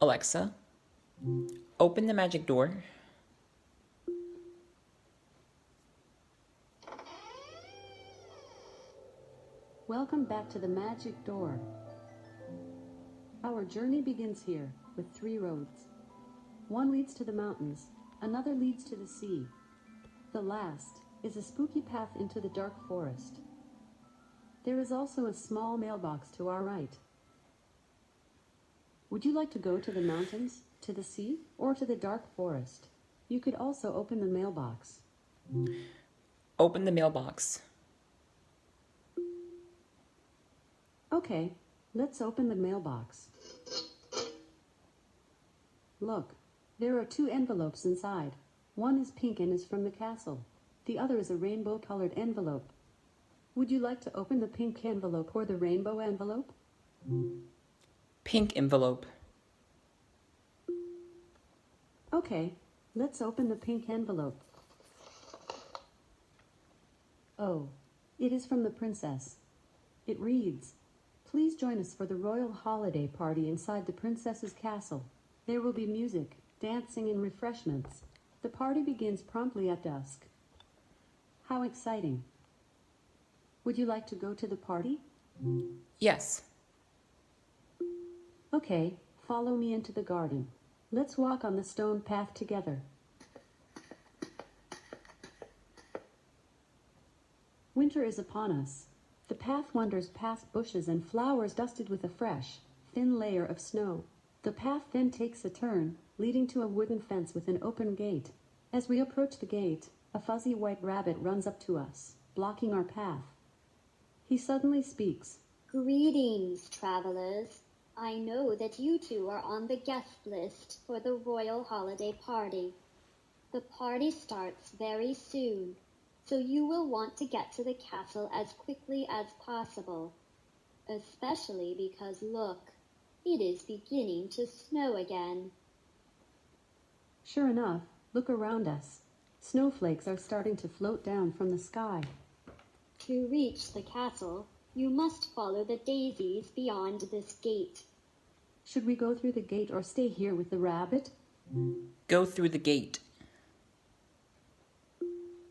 Alexa, open the magic door. Welcome back to the magic door. Our journey begins here, with 3 roads. One leads to the mountains, another leads to the sea. The last is a spooky path into the dark forest. There is also a small mailbox to our right. Would you like to go to the mountains, to the sea, or to the dark forest? You could also open the mailbox. Open the mailbox. Okay, let's open the mailbox. Look, there are 2 envelopes inside. One is pink and is from the castle. The other is a rainbow-colored envelope. Would you like to open the pink envelope or the rainbow envelope? Pink envelope. Okay, let's open the pink envelope. Oh, it is from the princess. It reads, "Please join us for the royal holiday party inside the princess's castle. There will be music, dancing, and refreshments. The party begins promptly at dusk." How exciting! Would you like to go to the party? Yes. Okay, follow me into the garden. Let's walk on the stone path together. Winter is upon us. The path wanders past bushes and flowers dusted with a fresh, thin layer of snow. The path then takes a turn, leading to a wooden fence with an open gate. As we approach the gate, a fuzzy white rabbit runs up to us, blocking our path. He suddenly speaks. Greetings, travelers. I know that you two are on the guest list for the royal holiday party. The party starts very soon, so you will want to get to the castle as quickly as possible. Especially because, look, it is beginning to snow again. Sure enough, look around us. Snowflakes are starting to float down from the sky. To reach the castle, you must follow the daisies beyond this gate. Should we go through the gate or stay here with the rabbit? Go through the gate.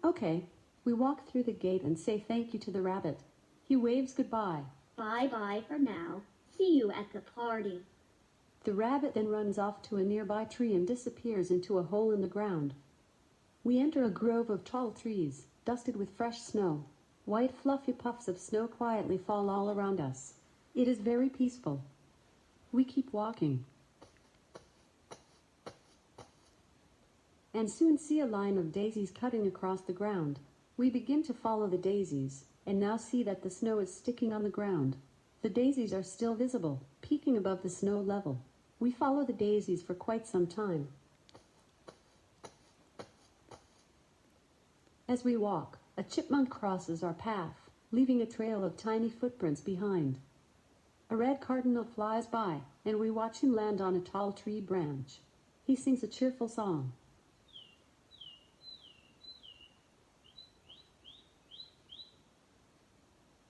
Okay, we walk through the gate and say thank you to the rabbit. He waves goodbye. Bye-bye for now. See you at the party. The rabbit then runs off to a nearby tree and disappears into a hole in the ground. We enter a grove of tall trees, dusted with fresh snow. White fluffy puffs of snow quietly fall all around us. It is very peaceful. We keep walking, and soon see a line of daisies cutting across the ground. We begin to follow the daisies, and now see that the snow is sticking on the ground. The daisies are still visible, peeking above the snow level. We follow the daisies for quite some time. As we walk, a chipmunk crosses our path, leaving a trail of tiny footprints behind. A red cardinal flies by, and we watch him land on a tall tree branch. He sings a cheerful song.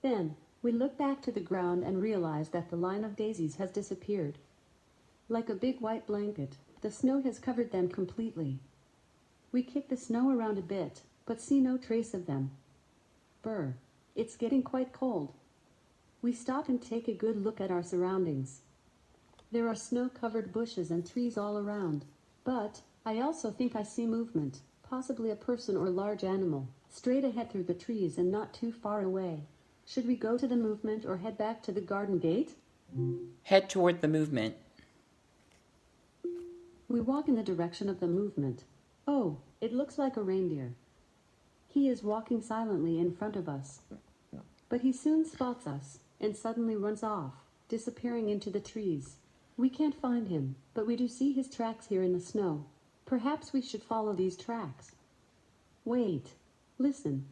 Then, we look back to the ground and realize that the line of daisies has disappeared. Like a big white blanket, the snow has covered them completely. We kick the snow around a bit, but see no trace of them. Brr, it's getting quite cold. We stop and take a good look at our surroundings. There are snow-covered bushes and trees all around. But, I also think I see movement, possibly a person or large animal, straight ahead through the trees and not too far away. Should we go to the movement or head back to the garden gate? Head toward the movement. We walk in the direction of the movement. Oh, it looks like a reindeer. He is walking silently in front of us. But he soon spots us, and suddenly runs off, disappearing into the trees. We can't find him, but we do see his tracks here in the snow. Perhaps we should follow these tracks. Wait, listen.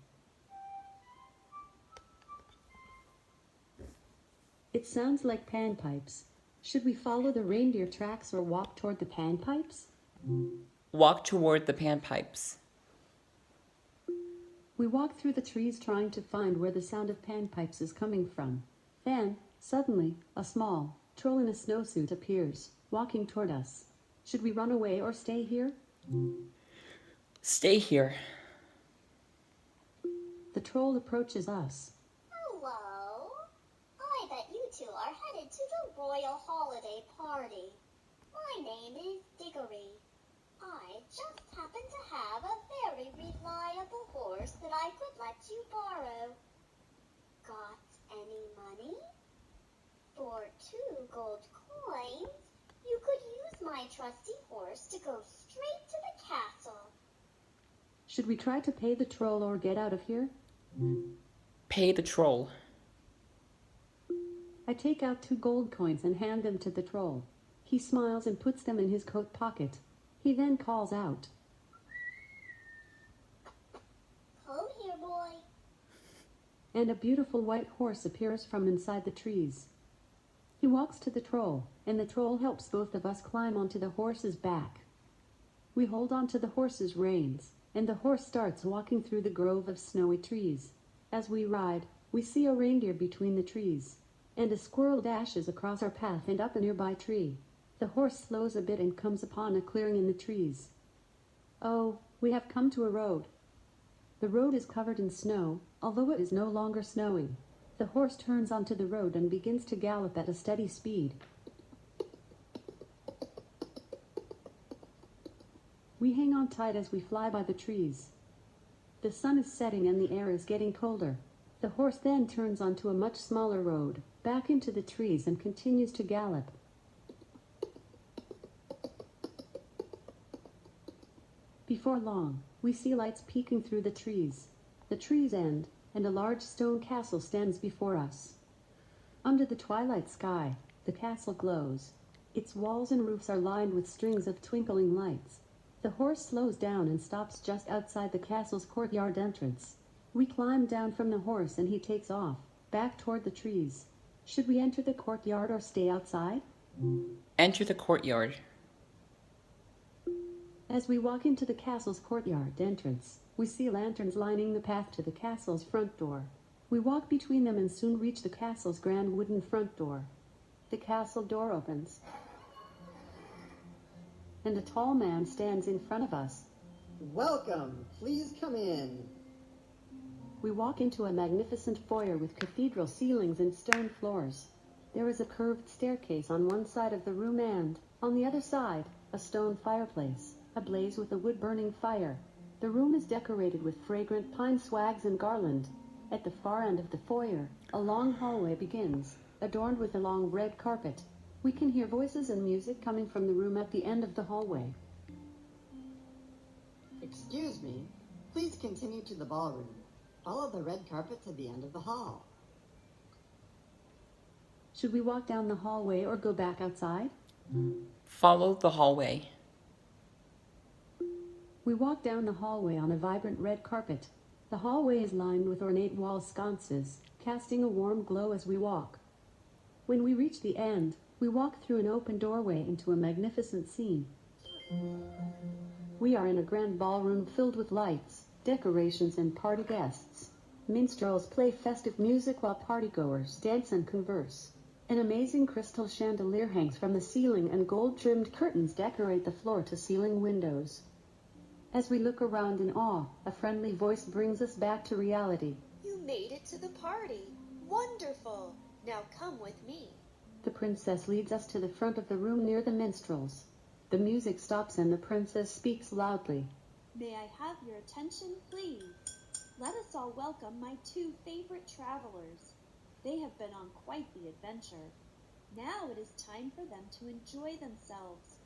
It sounds like panpipes. Should we follow the reindeer tracks or walk toward the panpipes? Walk toward the panpipes. We walk through the trees trying to find where the sound of panpipes is coming from. Then, suddenly, a small, Troll in a snowsuit appears, walking toward us. Should we run away or stay here? Stay here. The troll approaches us. Hello. I bet you two are headed to the royal holiday party. My name is Diggory. I just happen to have a very reliable horse that I could let you borrow. Got any money? For 2 gold coins, you could use my trusty horse to go straight to the castle. Should we try to pay the troll or get out of here? Pay the troll. I take out 2 gold coins and hand them to the troll. He smiles and puts them in his coat pocket. He then calls out, Come here, boy. and a beautiful white horse appears from inside the trees. He walks to the troll, and the troll helps both of us climb onto the horse's back. We hold on to the horse's reins, and the horse starts walking through the grove of snowy trees. As we ride, we see a reindeer between the trees, and a squirrel dashes across our path and up a nearby tree. The horse slows a bit and comes upon a clearing in the trees. Oh, we have come to a road. The road is covered in snow, although it is no longer snowing. The horse turns onto the road and begins to gallop at a steady speed. We hang on tight as we fly by the trees. The sun is setting and the air is getting colder. The horse then turns onto a much smaller road, back into the trees, and continues to gallop. Before long, we see lights peeking through the trees. The trees end, and a large stone castle stands before us. Under the twilight sky, the castle glows. Its walls and roofs are lined with strings of twinkling lights. The horse slows down and stops just outside the castle's courtyard entrance. We climb down from the horse and he takes off, back toward the trees. Should we enter the courtyard or stay outside? Enter the courtyard. As we walk into the castle's courtyard entrance, we see lanterns lining the path to the castle's front door. We walk between them and soon reach the castle's grand wooden front door. The castle door opens, and a tall man stands in front of us. Welcome. Please come in. We walk into a magnificent foyer with cathedral ceilings and stone floors. There is a curved staircase on one side of the room and, on the other side, a stone fireplace, ablaze with a wood-burning fire. The room is decorated with fragrant pine swags and garland. At the far end of the foyer, a long hallway begins, adorned with a long red carpet. We can hear voices and music coming from the room at the end of the hallway. Excuse me. Please continue to the ballroom. Follow the red carpet to the end of the hall. Should we walk down the hallway or go back outside? Follow the hallway. We walk down the hallway on a vibrant red carpet. The hallway is lined with ornate wall sconces, casting a warm glow as we walk. When we reach the end, we walk through an open doorway into a magnificent scene. We are in a grand ballroom filled with lights, decorations, and party guests. Minstrels play festive music while partygoers dance and converse. An amazing crystal chandelier hangs from the ceiling, and gold-trimmed curtains decorate the floor-to-ceiling windows. As we look around in awe, a friendly voice brings us back to reality. You made it to the party. Wonderful. Now come with me. The princess leads us to the front of the room near the minstrels. The music stops and the princess speaks loudly. May I have your attention, please? Let us all welcome my 2 favorite travelers. They have been on quite the adventure. Now it is time for them to enjoy themselves.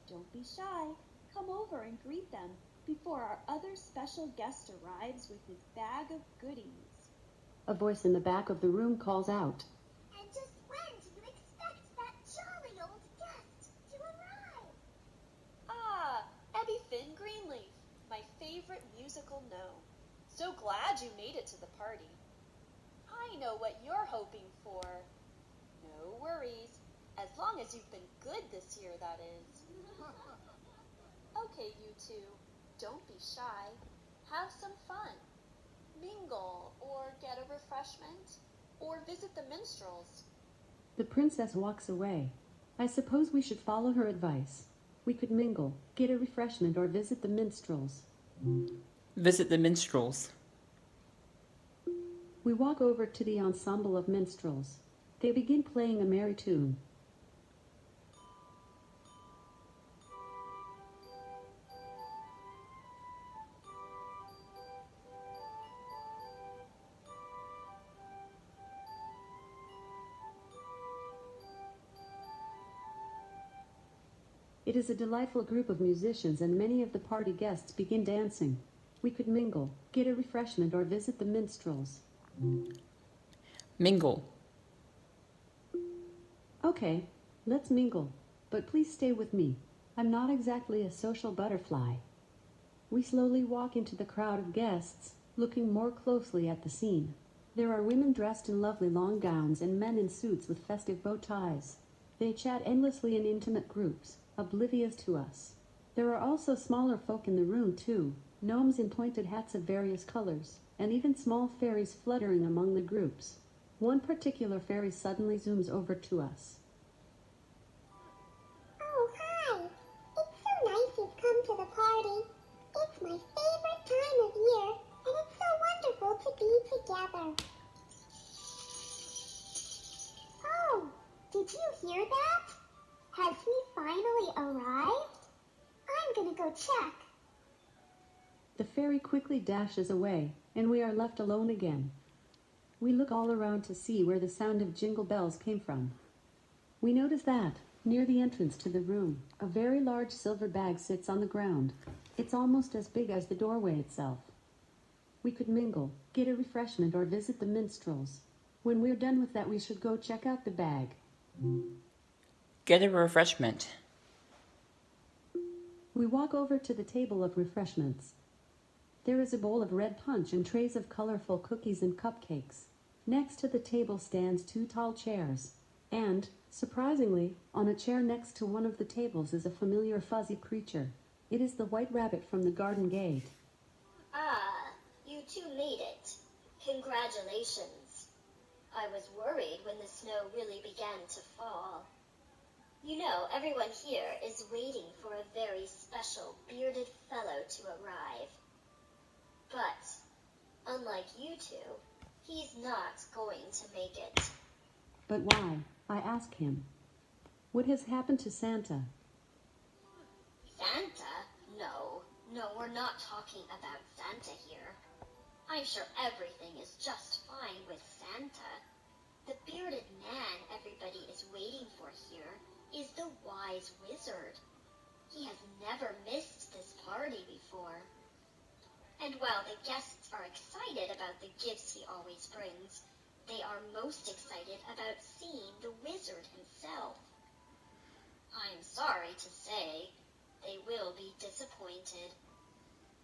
Don't be shy. Come over and greet them before our other special guest arrives with his bag of goodies. A voice in the back of the room calls out. And just when do you expect that jolly old guest to arrive? Ah, Abby Finn Greenleaf, my favorite musical gnome. So glad you made it to the party. I know what you're hoping for. No worries, as long as you've been good this year, that is. Okay, you two, don't be shy. Have some fun. Mingle, or get a refreshment, or visit the minstrels. The princess walks away. I suppose we should follow her advice. We could mingle, get a refreshment, or visit the minstrels. Visit the minstrels. We walk over to the ensemble of minstrels. They begin playing a merry tune. It is a delightful group of musicians, and many of the party guests begin dancing. We could mingle, get a refreshment, or visit the minstrels. Mingle. Okay, let's mingle, but please stay with me. I'm not exactly a social butterfly. We slowly walk into the crowd of guests, looking more closely at the scene. There are women dressed in lovely long gowns and men in suits with festive bow ties. They chat endlessly in intimate groups, oblivious to us. There are also smaller folk in the room too, gnomes in pointed hats of various colors, and even small fairies fluttering among the groups. One particular fairy suddenly zooms over to us. Oh, hi! It's so nice you've come to the party. It's my favorite time of year, and it's so wonderful to be together. Oh, did you hear that? Has he finally arrived? I'm gonna go check. The fairy quickly dashes away, and we are left alone again. We look all around to see where the sound of jingle bells came from. We notice that, near the entrance to the room, a very large silver bag sits on the ground. It's almost as big as the doorway itself. We could mingle, get a refreshment, or visit the minstrels. When we're done with that, we should go check out the bag. Get a refreshment. We walk over to the table of refreshments. There is a bowl of red punch and trays of colorful cookies and cupcakes. Next to the table stands 2 tall chairs. And, surprisingly, on a chair next to one of the tables is a familiar fuzzy creature. It is the white rabbit from the garden gate. Ah, you two made it. Congratulations. I was worried when the snow really began to fall. You know, everyone here is waiting for a very special bearded fellow to arrive. But, unlike you two, he's not going to make it. But why? I ask him. What has happened to Santa? Santa? No, we're not talking about Santa here. I'm sure everything is just fine with Santa. The bearded man everybody is waiting for here is the wise wizard. He has never missed this party before. And while the guests are excited about the gifts he always brings, they are most excited about seeing the wizard himself. I'm sorry to say, they will be disappointed.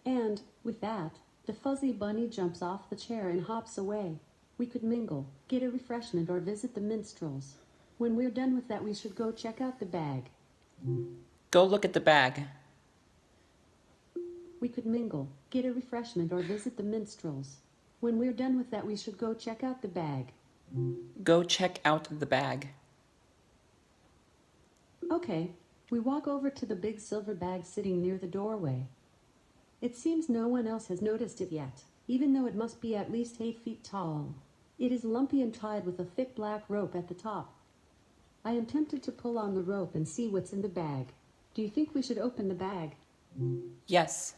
And, with that, the fuzzy bunny jumps off the chair and hops away. We could mingle, get a refreshment, or visit the minstrels. When we're done with that, we should go check out the bag. Go look at the bag. We could mingle, get a refreshment, or visit the minstrels. When we're done with that, we should go check out the bag. Go check out the bag. Okay, we walk over to the big silver bag sitting near the doorway. It seems no one else has noticed it yet, even though it must be at least 8 feet tall. It is lumpy and tied with a thick black rope at the top. I am tempted to pull on the rope and see what's in the bag. Do you think we should open the bag? Yes.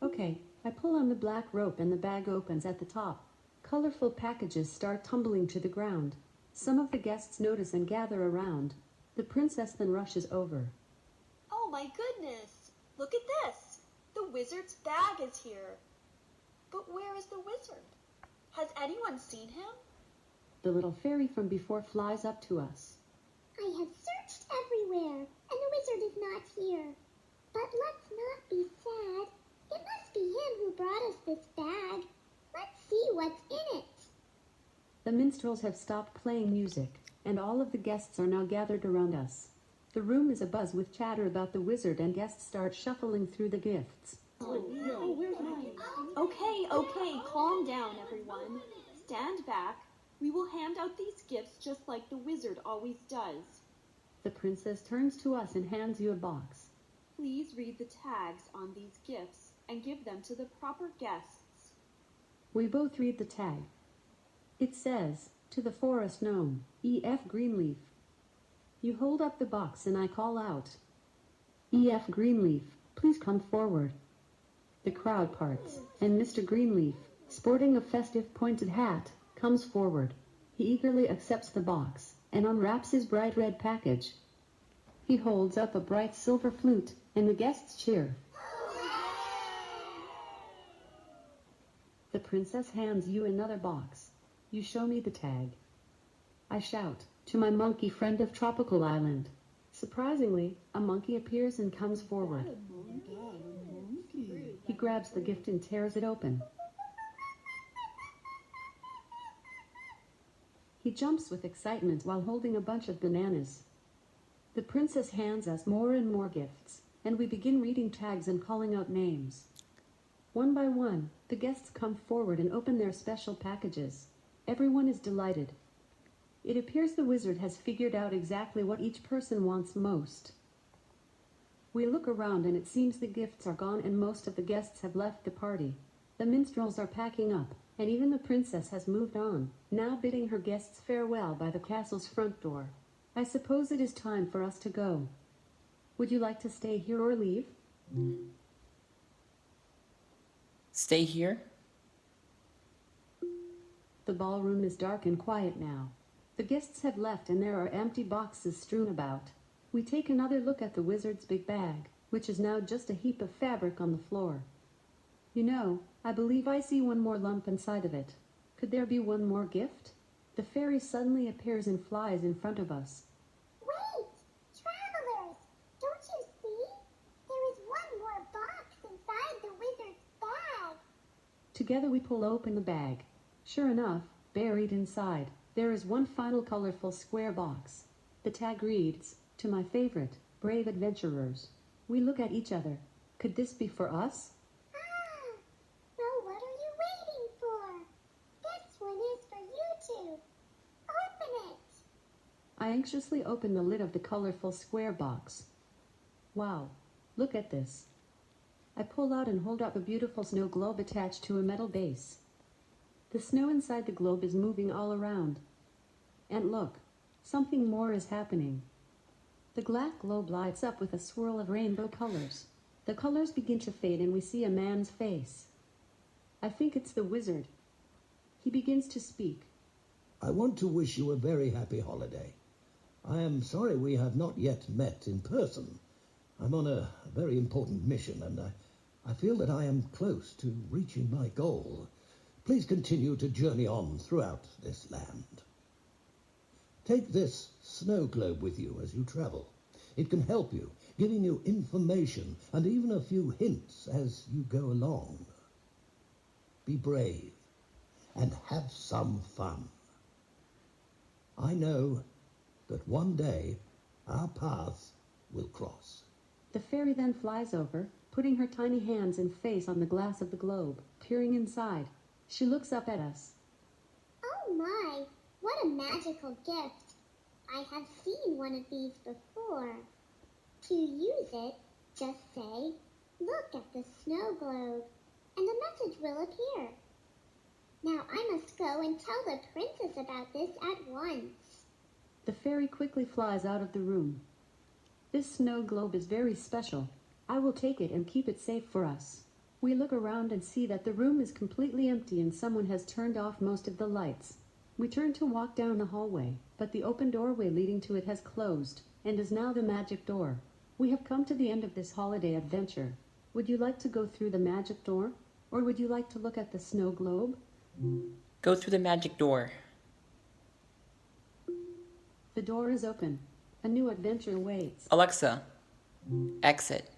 Okay, I pull on the black rope and the bag opens at the top. Colorful packages start tumbling to the ground. Some of the guests notice and gather around. The princess then rushes over. Oh my goodness! Look at this! The wizard's bag is here. But where is the wizard? Has anyone seen him? The little fairy from before flies up to us. I have searched everywhere, and the wizard is not here. But let's not be sad. It must be him who brought us this bag. Let's see what's in it. The minstrels have stopped playing music, and all of the guests are now gathered around us. The room is abuzz with chatter about the wizard, and guests start shuffling through the gifts. Okay, calm down, everyone. Stand back. We will hand out these gifts just like the wizard always does. The princess turns to us and hands you a box. Please read the tags on these gifts and give them to the proper guests. We both read the tag. It says, "To the forest gnome, E.F. Greenleaf." You hold up the box and I call out, "E.F. Greenleaf, please come forward." The crowd parts, and Mr. Greenleaf, sporting a festive pointed hat, comes forward. He eagerly accepts the box and unwraps his bright red package. He holds up a bright silver flute, and the guests cheer. The princess hands you another box. You show me the tag. I shout, "To my monkey friend of Tropical Island." Surprisingly, a monkey appears and comes forward. He grabs the gift and tears it open. He jumps with excitement while holding a bunch of bananas. The princess hands us more and more gifts, and we begin reading tags and calling out names. One by one, the guests come forward and open their special packages. Everyone is delighted. It appears the wizard has figured out exactly what each person wants most. We look around and it seems the gifts are gone and most of the guests have left the party. The minstrels are packing up, and even the princess has moved on, now bidding her guests farewell by the castle's front door. I suppose it is time for us to go. Would you like to stay here or leave? Stay here? The ballroom is dark and quiet now. The guests have left and there are empty boxes strewn about. We take another look at the wizard's big bag, which is now just a heap of fabric on the floor. You know, I believe I see one more lump inside of it. Could there be one more gift? The fairy suddenly appears and flies in front of us. Wait! Travelers! Don't you see? There is one more box inside the wizard's bag. Together we pull open the bag. Sure enough, buried inside, there is one final colorful square box. The tag reads, "To my favorite, brave adventurers." We look at each other. Could this be for us? Ah! Well, what are you waiting for? This one is for you two. Open it! I anxiously open the lid of the colorful square box. Wow, look at this. I pull out and hold up a beautiful snow globe attached to a metal base. The snow inside the globe is moving all around. And look, something more is happening. The glass globe lights up with a swirl of rainbow colors. The colors begin to fade and we see a man's face. I think it's the wizard. He begins to speak. I want to wish you a very happy holiday. I am sorry we have not yet met in person. I'm on a very important mission and I feel that I am close to reaching my goal. Please continue to journey on throughout this land. Take this snow globe with you as you travel. It can help you, giving you information and even a few hints as you go along. Be brave and have some fun. I know that one day our paths will cross. The fairy then flies over, putting her tiny hands and face on the glass of the globe, peering inside. She looks up at us. Oh my, what a magical gift. I have seen one of these before. To use it, just say, "Look at the snow globe," and a message will appear. Now I must go and tell the princess about this at once. The fairy quickly flies out of the room. This snow globe is very special. I will take it and keep it safe for us. We look around and see that the room is completely empty and someone has turned off most of the lights. We turn to walk down the hallway, but the open doorway leading to it has closed, and is now the magic door. We have come to the end of this holiday adventure. Would you like to go through the magic door, or would you like to look at the snow globe? Go through the magic door. The door is open. A new adventure waits. Alexa, exit.